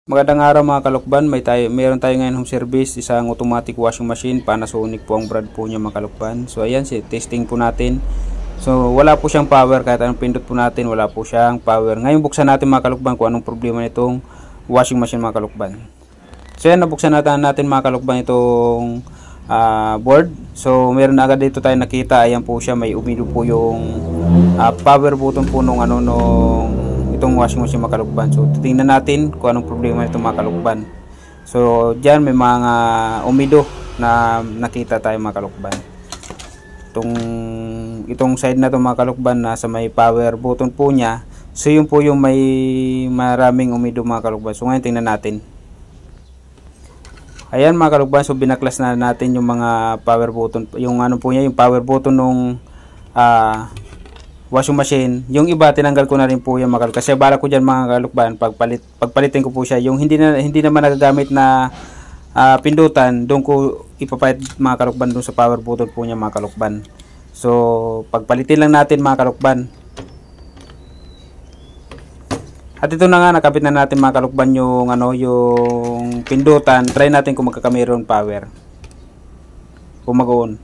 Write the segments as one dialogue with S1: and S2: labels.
S1: Magandang araw mga kalukban, meron tayo ngayon home service, isang automatic washing machine, Panasonic po ang brand po niya mga kalukban. So ayan, testing po natin. So wala po siyang power, kahit anong pindot po natin, wala po siyang power. Ngayon buksan natin mga kalukban kung anong problema nitong washing machine mga kalukban. So ayan, nabuksan natin mga kalukban itong board. So meron na agad dito tayo nakita, ayan po siya, may umido po yung power button po nung itong washing machine mga kalukban. So titingnan natin kung anong problema nito mga kalukban. So diyan may mga umido na nakita tayo mga kalukban. Itong side na to mga kalukban, nasa may power button po niya. So yun po yung may maraming umido mga kalukban. So ngayon tingnan natin. Ayan mga kalukban, so binaklas na natin yung mga power button, yung po niya, yung power button nung washing machine. Yung iba tinanggal ko na rin po yung mga kalukban. Kasi bala ko dyan mga kalukban, pagpalitin ko po siya. Yung hindi naman nagagamit na pindutan, doon ko ipapalit mga kalukban doon sa power button po niya mga kalukban. So pagpalitin lang natin mga kalukban. At ito na nga, nakabit na natin mga kalukban yung yung pindutan. Try natin kung magkakameron power. Kung mag-on.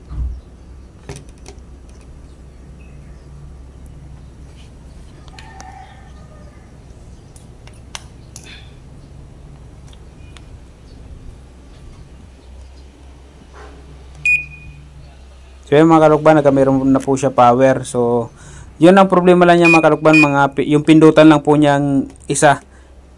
S1: So yun mga kalukban, nagkameron na po siya power. So yun ang problema lang niya mga kalukban, yung pindutan lang po niyang isa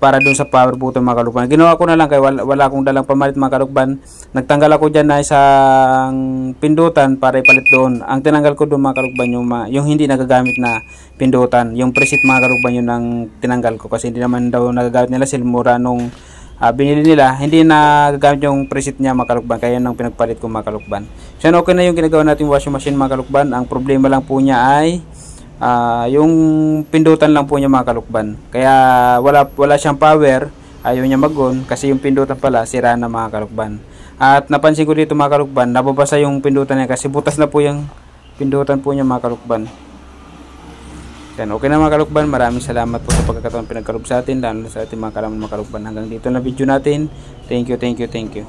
S1: para dun sa power button mga kalukban. Ginawa ko na lang kaya wala akong dalang pamalit mga kalukban. Nagtanggal ako dyan na isang pindutan para ipalit doon. Ang tinanggal ko doon mga kalukban yung hindi nagagamit na pindutan. Yung preset mga kalukban yun ang tinanggal ko kasi hindi naman daw nagagamit nila, silmura nung binili nila, hindi na gagamit yung preset niya mga kalukban, kaya nang pinagpalit ko mga kalukban. So okay na yung ginagawa natin washing machine mga kalukban. Ang problema lang po niya ay yung pindutan lang po niya mga kalukban. Kaya wala siyang power, ayaw niya mag-on kasi yung pindutan pala sira na mga kalukban. At napansin ko dito mga kalukban, nababasa yung pindutan niya kasi butas na po yung pindutan po niya mga kalukban. Yan, okay na mga kalukban, maraming salamat po sa pagkakataon pinagkaloob sa atin, lalo sa ating mga kalaman mga kalukban. Hanggang dito na video natin. Thank you.